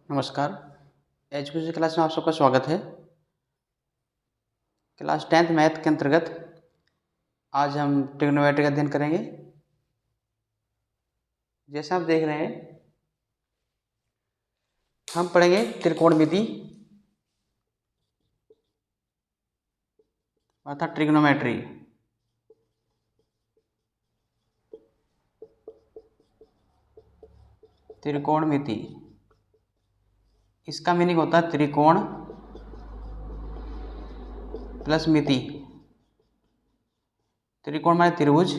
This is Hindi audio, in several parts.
नमस्कार। एजुकेशन क्लास में आप सबका स्वागत है। क्लास 10th मैथ के अंतर्गत आज हम ट्रिग्नोमेट्री का अध्ययन करेंगे। जैसा आप देख रहे हैं, हम पढ़ेंगे त्रिकोणमिति अर्थात ट्रिग्नोमेट्री। त्रिकोणमिति इसका मीनिंग होता है त्रिकोण प्लस मिति। त्रिकोण माने त्रिभुज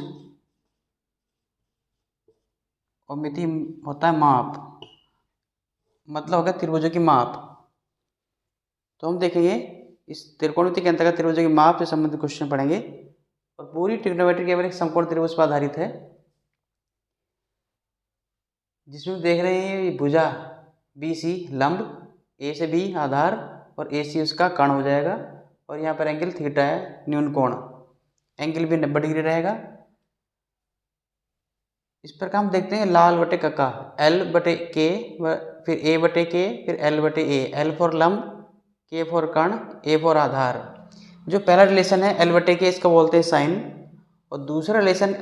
और मिति होता है माप, मतलब होगा त्रिभुजों की माप। तो हम देखेंगे इस त्रिकोणमिति के अंतर्गत त्रिभुजों की माप से संबंधित क्वेश्चन पढ़ेंगे और पूरी ट्रिग्नोमेट्री केवल एक समकोण त्रिभुज पर आधारित है, जिसमें देख रहे हैं भुजा BC लंब, A से B आधार और AC उसका कर्ण हो जाएगा और यहाँ पर एंगल थीटा है न्यून कोण, एंगल भी 90 डिग्री रहेगा। इस प्रकार हम देखते हैं लाल बटे कक्का L बटे K, फिर A बटे K, फिर L बटे A। L फॉर लंब, K फॉर कर्ण, A फॉर आधार। जो पहला रिलेशन है L बटे K, इसको बोलते हैं साइन, और दूसरा रिलेशन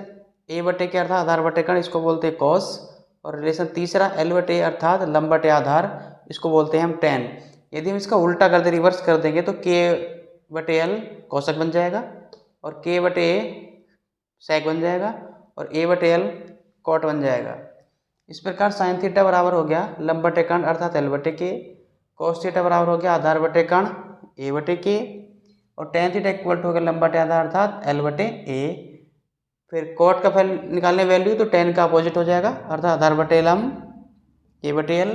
A बटे K अर्थात आधार बटे कर्ण, इसको बोलते हैं कॉस, और रिलेशन तीसरा L बटे A अर्थात लंब बटे आधार, इसको बोलते हैं हम टेन। यदि हम इसका उल्टा कर दे, रिवर्स कर देंगे तो K बटे L कोसक बन जाएगा और K बटे A सेक बन जाएगा और A बटे L कॉट बन जाएगा। इस प्रकार साइन थीटा बराबर हो गया लंब बटे कर्ण अर्थात L बटे K, कॉस थीटा बराबर हो गया आधार बटे कर्ण A बटे K, और टेन थीटा इक्वल टू हो गया लंब बटे आधार अर्थात L बटे A। फिर कॉट का फैल निकालने वैल्यू तो टेन का अपोजिट हो जाएगा अर्थात आधार बटे लंब A बटे L,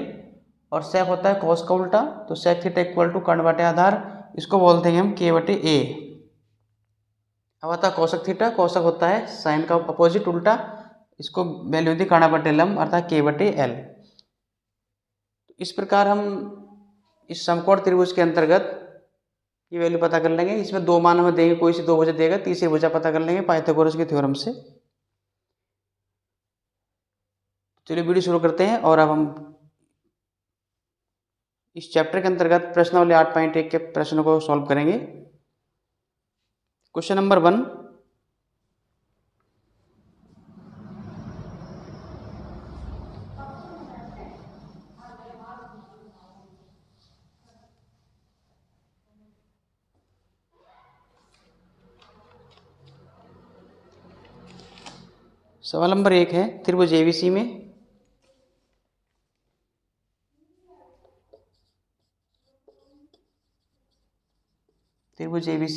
और सेक होता है कॉस का उल्टा, तो सेक थीटा इक्वल टू कर्ण बटे आधार, इसको बोलते हैं हम K बटे A। अब आता है कोसक थीटा, कोसक होता है साइन का अपोजिट उल्टा, इसको वैल्यू दी कर्ण बटे लंब अर्थात K बटे L। इस प्रकार हम इस समकोण त्रिभुज के अंतर्गत ये वैल्यू पता कर लेंगे। इसमें दो मान हमें देंगे, कोई सी दो भुजा देगा, तीसरी भुजा पता कर लेंगे पाइथागोरस के थ्योरम से। चलिए वीडियो शुरू करते हैं और अब हम इस चैप्टर के अंतर्गत प्रश्नावली 8.1 के प्रश्नों को सॉल्व करेंगे। क्वेश्चन नंबर 1, सवाल नंबर 1 है त्रिभुज ABC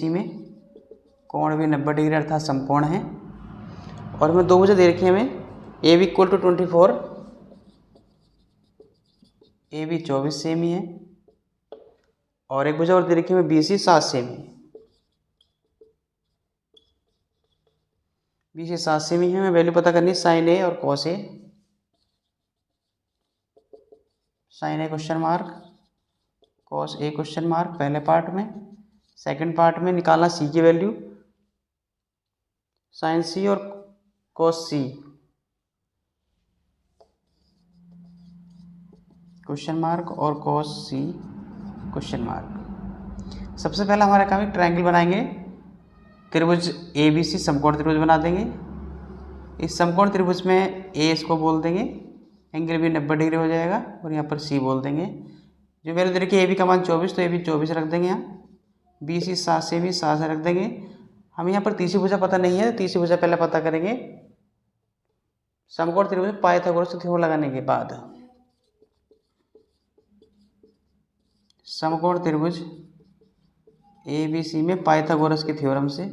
में कोण भी 90 डिग्री अर्थात समकोण है, और हमें दो भुजा दे रखी है हमें AB इक्वल टू 24, AB 24 सेमी है, और एक भुजा और दे रखी है हमें BC 7 सेमी है। BC 7 सेमी है, हमें वैल्यू पता करनी है साइन A और cos A। Sine A question mark, cos A question mark पहले पार्ट में। सेकंड पार्ट में निकालना C की वैल्यू, साइन C और कॉस C क्वेश्चन मार्क और कॉस C क्वेश्चन मार्क। सबसे पहला हमारा काम है ट्रायंगल बनाएंगे, त्रिभुज ABC समकोण त्रिभुज बना देंगे। इस समकोण त्रिभुज में A इसको बोल देंगे, एंगल भी 90 डिग्री हो जाएगा, और यहाँ पर C बोल देंगे। जो वैल्यू दे रखी है AB का मान 24, तो AB 24 रख देंगे, यहाँ BC 7 से भी 7 रख देंगे। हम यहाँ पर तीसरी भुजा पता नहीं है, तीसरी भुजा पहले पता करेंगे समकोण त्रिभुज पाइथागोरस थ्योरम लगाने के बाद। समकोण त्रिभुज ABC में पाइथागोरस के थ्योरम से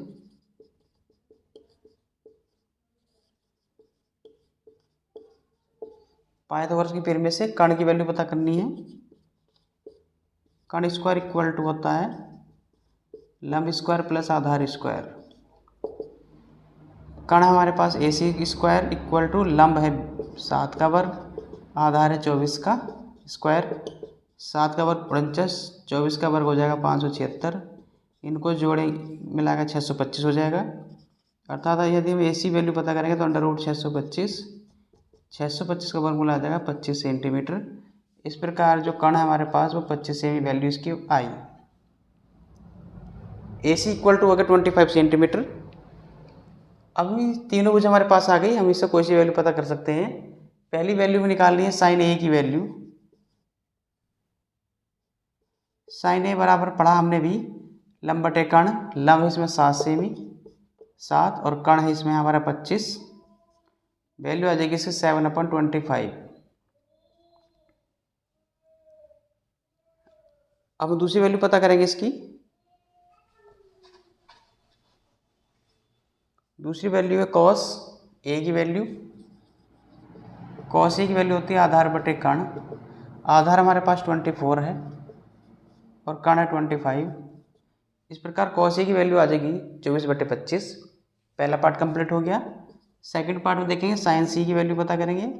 पाइथागोरस की पिरामिड से कर्ण की वैल्यू पता करनी है। कर्ण स्क्वायर इक्वल टू होता है लंब स्क्वायर प्लस आधार स्क्वायर। कर्ण हमारे पास AC स्क्वायर इक्वल टू लंब है 7 का वर्ग, आधार है 24 का स्क्वायर, 7 का वर्ग 49, 24 का वर्ग हो जाएगा 576, इनको जोड़े मिलाकर 625 हो जाएगा। अर्थात यदि हम AC वैल्यू पता करेंगे तो अंडर रूट 625 का वर्ग मिला जाएगा 25 सेंटीमीटर। इस प्रकार जो कण है हमारे पास वो 25 सेमी वैल्यू इसकी आई। AC इक्वल टू हो गया 25 सेंटीमीटर। अब तीनों भुजा हमारे पास आ गई, हम इससे कोई सी वैल्यू पता कर सकते हैं। पहली वैल्यू में निकालनी है साइन ए की वैल्यू। साइन ए बराबर पढ़ा हमने भी लंब बटे कण, लंब है इसमें 7 सेमी 7 और कण है इसमें हमारा 25, वैल्यू आ जाएगी इसकी 7/25। अब दूसरी वैल्यू पता करेंगे इसकी। दूसरी वैल्यू है कॉस ए की वैल्यू। कॉस ए की वैल्यू होती है आधार बटे कण। आधार हमारे पास 24 है और कण है 25। इस प्रकार कॉस ए की वैल्यू आ जाएगी 24/25। पहला पार्ट कंप्लीट हो गया। सेकंड पार्ट में देखेंगे साइन सी की वैल्यू पता करेंगे।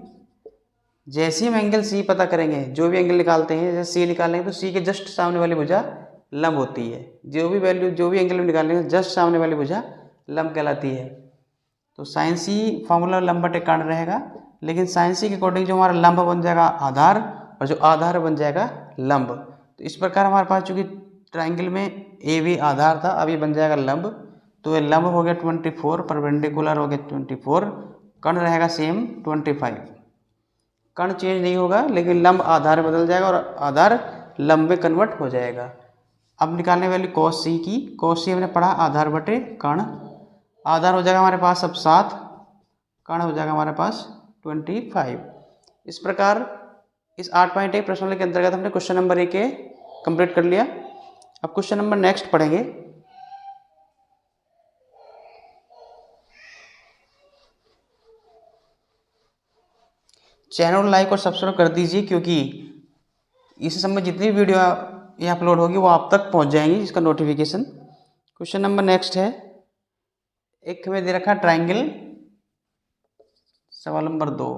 जैसे ही हम एंगल सी पता करेंगे, जो भी एंगल निकालते हैं, जैसे सी निकालेंगे तो सी के जस्ट सामने वाली भुजा लंब होती है। जो भी एंगल में निकालेंगे जस्ट सामने वाली भुजा लंब कहलाती है। तो साइन सी फॉर्मूला लंब बटे कण रहेगा, लेकिन साइन सी के अकॉर्डिंग जो हमारा लंब बन जाएगा आधार और जो आधार बन जाएगा लंब। तो इस प्रकार हमारे पास चूंकि ट्राइंगल में ए भी आधार था, अब ये बन जाएगा लंब। तो ये लंब हो गया 24, परपेंडिकुलर हो गया 24, कण रहेगा सेम 25। कण चेंज नहीं होगा लेकिन लंब आधार बदल जाएगा और आधार लंब में कन्वर्ट हो जाएगा। अब निकालने वाली कॉस सी की। कॉस सी हमने पढ़ा आधार बटे कण। आधार हो जाएगा हमारे पास अब 7, कण हो जाएगा हमारे पास 25। इस प्रकार इस 8.1 प्रश्नावली के अंतर्गत हमने क्वेश्चन नंबर 1 कंप्लीट कर लिया। अब क्वेश्चन नंबर नेक्स्ट पढ़ेंगे। चैनल लाइक और सब्सक्राइब कर दीजिए, क्योंकि इस समय जितनी वीडियो ये अपलोड होगी वो आप तक पहुंच जाएंगी, इसका नोटिफिकेशन। क्वेश्चन नंबर नेक्स्ट है। एक हमें दे रखा ट्राइंगल, सवाल नंबर 2।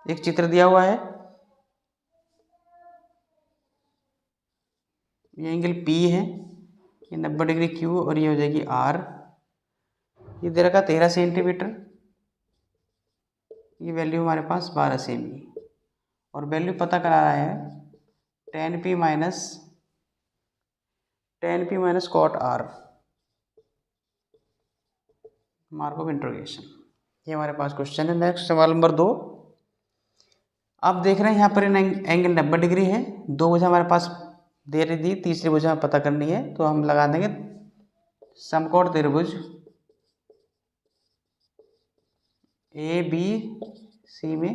एक चित्र दिया हुआ है, ये एंगल P है, ये 90 डिग्री Q और ये हो जाएगी R। ये दे रखा 13 सेंटीमीटर, ये वैल्यू हमारे पास 12 सेमी और वैल्यू पता करा रहा है 10P minus cot R, mark of interrogation. ये हमारे पास क्वेश्चन है। नेक्स्ट सवाल नंबर 2। आप देख रहे हैं यहाँ पर एंगल 90 डिग्री है। दो भुजा हमारे पास दे रही थी, तीसरी भुजा पता करनी है, तो हम लगा देंगे समकोण त्रिभुज ABC में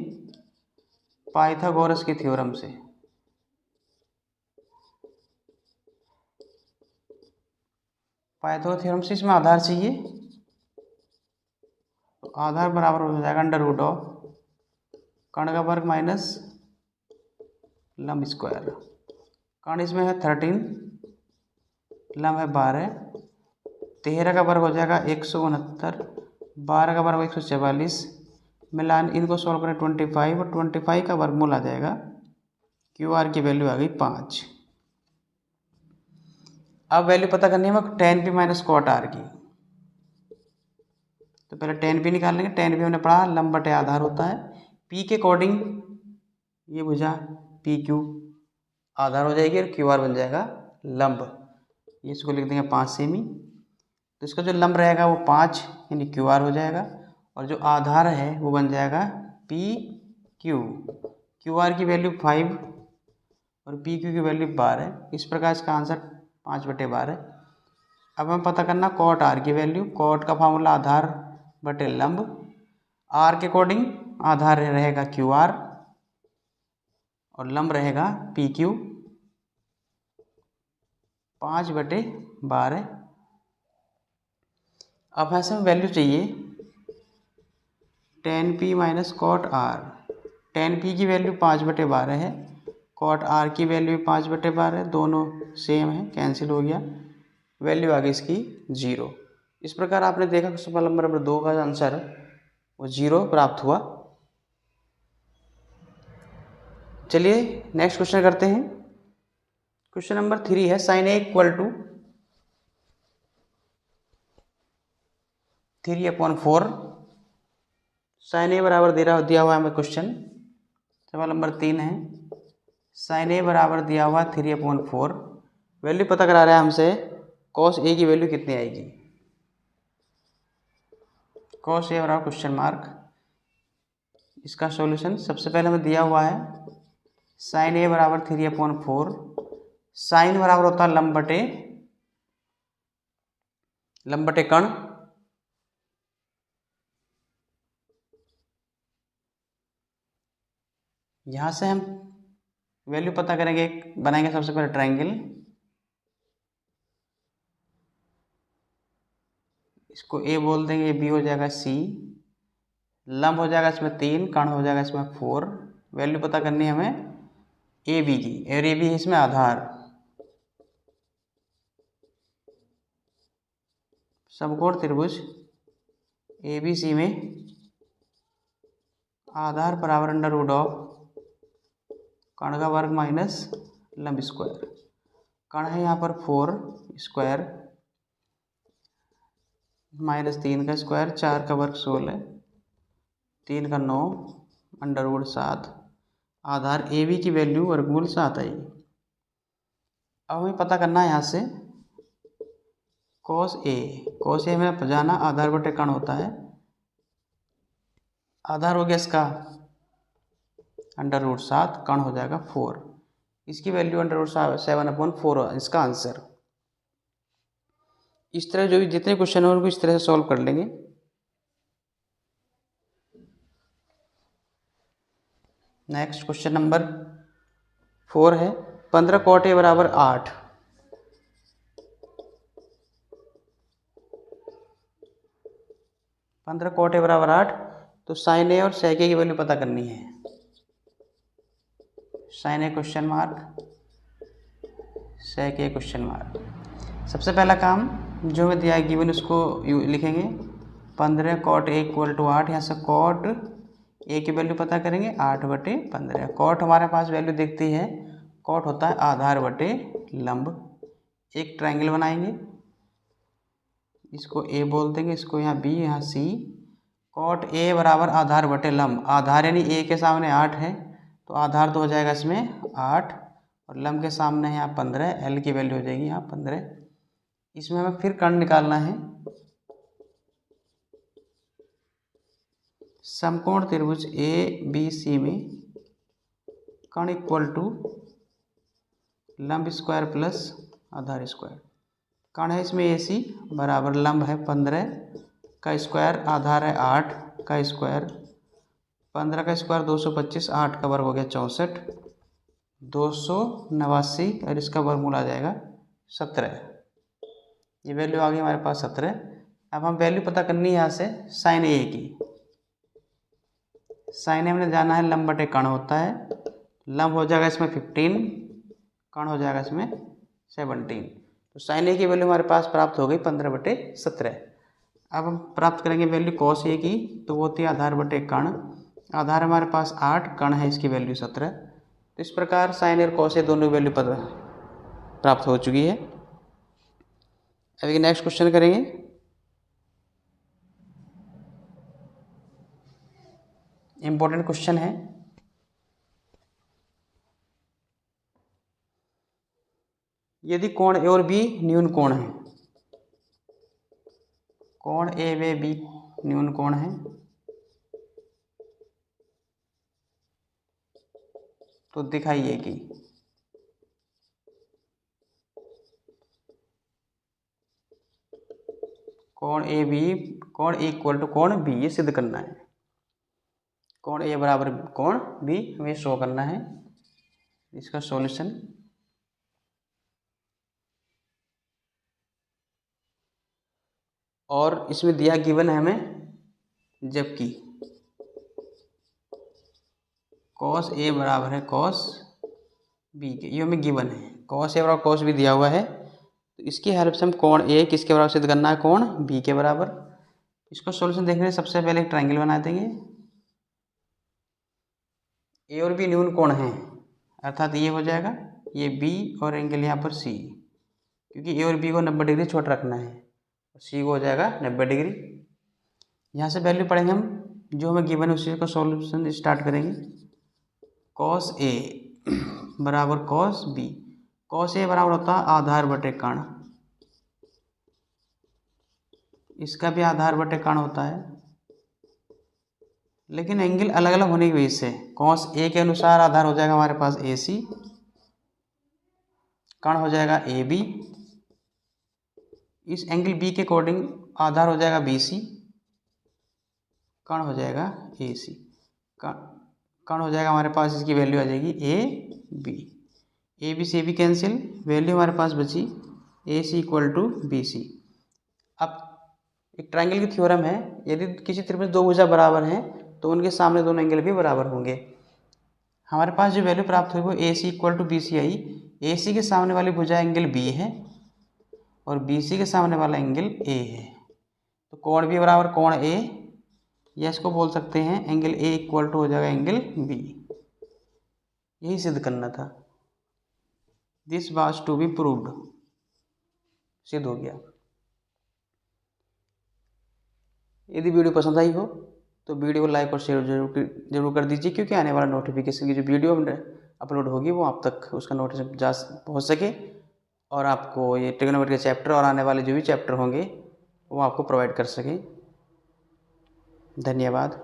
पाइथागोरस की थ्योरम से। पाइथागोरस थ्योरम से इसमें आधार चाहिए, तो आधार बराबर हो जाएगा √, कण का वर्ग माइनस लंब स्क्वायर। कण इसमें है 13, लंब है 12, 13 का वर्ग हो जाएगा 169, 12 का वर्ग 144, मिलान इनको सॉल्व करें 25 और 25 का वर्गमूल आ जाएगा, QR की वैल्यू आ गई 5। अब वैल्यू पता करनी है हमें 10P माइनस कॉट R की। तो पहले 10P निकाल लेंगे। 10P हमने पढ़ा लंब बटे आधार होता है। P के अकॉर्डिंग ये भुजा PQ आधार हो जाएगी और QR बन जाएगा लंब। ये इसको लिख देंगे 5 सेमी। तो इसका जो लंब रहेगा वो 5 यानी QR हो जाएगा और जो आधार है वो बन जाएगा PQ। QR की वैल्यू 5 और PQ की वैल्यू 12। इस प्रकार इसका आंसर 5/12। अब हमें पता करना कॉट R की वैल्यू। कॉट का फार्मूला आधार बटे लंब। R के अकॉर्डिंग आधार रहेगा QR और लंब रहेगा PQ। 5/12। अब ऐसे में वैल्यू चाहिए 10P minus cot R। 10P की वैल्यू 5/12 है, कॉट R की वैल्यू 5/12, दोनों सेम है, कैंसिल हो गया, वैल्यू आ गई इसकी 0। इस प्रकार आपने देखा सवाल नंबर 2 का आंसर वो 0 प्राप्त हुआ। चलिए नेक्स्ट क्वेश्चन करते हैं। क्वेश्चन नंबर 3 है sine A equal to 3/4। Sine A बराबर दिया हुआ है हमें क्वेश्चन। सवाल नंबर 3 है साइन ए बराबर दिया हुआ 3/4, वैल्यू पता करा रहा है हमसे कॉस ए की वैल्यू कितनी आएगी। कॉस ए बराबर क्वेश्चन मार्क, इसका सॉल्यूशन सबसे पहले हमें दिया हुआ है साइन ए बराबर 3/4, साइन बराबर होता है लंब बटे कण, यहाँ से हम वैल्यू पता करेंगे, बनाएंगे सबसे पहले ट्रायंगल, इसको ए बोल देंगे, बी हो जाएगा सी, लंब हो जाएगा इसमें 3, कण हो जाएगा इसमें 4, वैल्यू पता करनी है हमें ए बी की, और ए बी है इसमें आधार, समकोण त्रिभुज ए बी सी में आधार बराबर अंडर रूट ऑफ कण का वर्ग माइनस लंब स्क्वायर, कण है यहाँ पर 4 स्क्वायर माइनस 3 का स्क्वायर, 4 का वर्ग 16, 3 का 9 अंडर रूट 7, आधार ए बी की वैल्यू वर्गमूल 7 आई। अब हमें पता करना है यहाँ से कॉस ए हमें जाना आधार बटे कण होता है, आधार हो गया इसका अंडर रूट 7, कण हो जाएगा 4, इसकी वैल्यू अंडर रूट 7/4 इसका आंसर। इस तरह जो भी जितने क्वेश्चन हो उनको इस तरह से सॉल्व कर लेंगे। नेक्स्ट क्वेश्चन नंबर 4 है 15 cot A बराबर 8, 15 cot A बराबर 8, तो साइन ए और सेक ए की वैल्यू पता करनी है। साइन ए क्वेश्चन मार्क, सेक ए क्वेश्चन मार्क। सबसे पहला काम जो हमें दिया है गिवन उसको लिखेंगे, 15 cot A = 8, यहाँ से cot ए की वैल्यू पता करेंगे 8/15, कॉट हमारे पास वैल्यू दिखती है, कॉट होता है आधार बटे लंब, एक ट्रायंगल बनाएंगे, इसको ए बोल देंगे, इसको यहाँ बी, यहाँ सी, कॉट ए बराबर आधार बटे लंब, आधार यानी ए के सामने 8 है तो आधार तो हो जाएगा इसमें 8, और लंब के सामने यहाँ 15, एल की वैल्यू हो जाएगी यहाँ 15, इसमें हमें फिर कण निकालना है, समकोण त्रिभुज ए बी सी में कण = लंब स्क्वायर प्लस आधार स्क्वायर, कण है इसमें ए सी बराबर लंब है 15 का स्क्वायर, आधार है 8 का स्क्वायर, 15 का स्क्वायर 225, 8 का वर्ग हो गया 64, 289 और इसका वर्गमूल आ जाएगा 17, ये वैल्यू आ गई हमारे पास 17। अब हम वैल्यू पता करनी है यहाँ से साइन ए की, साइन ए हमने जाना है लंब बटे कण होता है, लंब हो जाएगा इसमें 15, कण हो जाएगा इसमें 17, तो साइन ए की वैल्यू हमारे पास प्राप्त हो गई 15/17। अब हम प्राप्त करेंगे वैल्यू कॉस ए की, तो वो होती है आधार बटे कण, आधार हमारे पास 8, कण है इसकी वैल्यू 17, तो इस प्रकार साइन ए और कॉस ए दोनों वैल्यू प्राप्त हो चुकी है। अभी नेक्स्ट क्वेश्चन करेंगे, इंपॉर्टेंट क्वेश्चन है, यदि कोण ए और बी न्यून कोण है, कोण ए व बी न्यून कोण है, तो दिखाइए कि कोण ए = कोण बी, ये सिद्ध करना है, कोण ए बराबर कोण बी हमें शो करना है। इसका सॉल्यूशन, और इसमें दिया गिवन है हमें, जबकि कॉस ए बराबर है कॉस बी के, ये हमें गिवन है, कॉस ए बराबर कॉस बी दिया हुआ है, तो इसकी हेल्प से हम कोण ए किसके बराबर सिद्ध करना है, कोण बी के बराबर। इसको सॉल्यूशन देखने से सबसे पहले एक ट्रायंगल बना देंगे, ए और बी न्यून कोण है, अर्थात ये हो जाएगा ये बी और एंगल यहाँ पर सी, क्योंकि ए और बी को 90 डिग्री छोटा रखना है, सी को हो जाएगा 90 डिग्री। यहाँ से वैल्यू पढ़ेंगे हम, जो हमें गिवन है उसी का सॉल्यूशन स्टार्ट करेंगे। कॉस ए बराबर कॉस बी। कॉस ए बराबर होता है आधार बटे कर्ण, इसका भी आधार बटे कर्ण होता है, लेकिन एंगल अलग अलग होने की वजह से कॉस ए के अनुसार आधार हो जाएगा हमारे पास ए सी, कर्ण हो जाएगा ए बी, इस एंगल बी के अकॉर्डिंग आधार हो जाएगा बी सी, कर्ण हो जाएगा ए सी, कर्ण हो जाएगा हमारे पास, इसकी वैल्यू आ जाएगी ए बी से भी कैंसिल, वैल्यू हमारे पास बची ए सी इक्वल टू बी सी। अब एक ट्रायंगल की थ्योरम है, यदि किसी त्रिभुज दो भुजा बराबर हैं तो उनके सामने दोनों एंगल भी बराबर होंगे। हमारे पास जो वैल्यू प्राप्त हुई वो ए सी इक्वल टू बी सी आई। ए सी के सामने वाली भुजा एंगल बी है और बी सी के सामने वाला एंगल ए है, तो कोण भी बराबर कोण ए, या इसको बोल सकते हैं एंगल ए इक्वल टू हो जाएगा एंगल बी। यही सिद्ध करना था। This was to be proved, सिद्ध हो गया। यदि वीडियो पसंद आई हो तो वीडियो को लाइक और शेयर जरूर कर दीजिए, क्योंकि आने वाला नोटिफिकेशन की जो वीडियो अपलोड होगी वो आप तक उसका नोटिस जा पहुँच सके, और आपको ये ट्रिग्नोमेट्री के चैप्टर और आने वाले जो भी चैप्टर होंगे वो आपको प्रोवाइड कर सकें। धन्यवाद।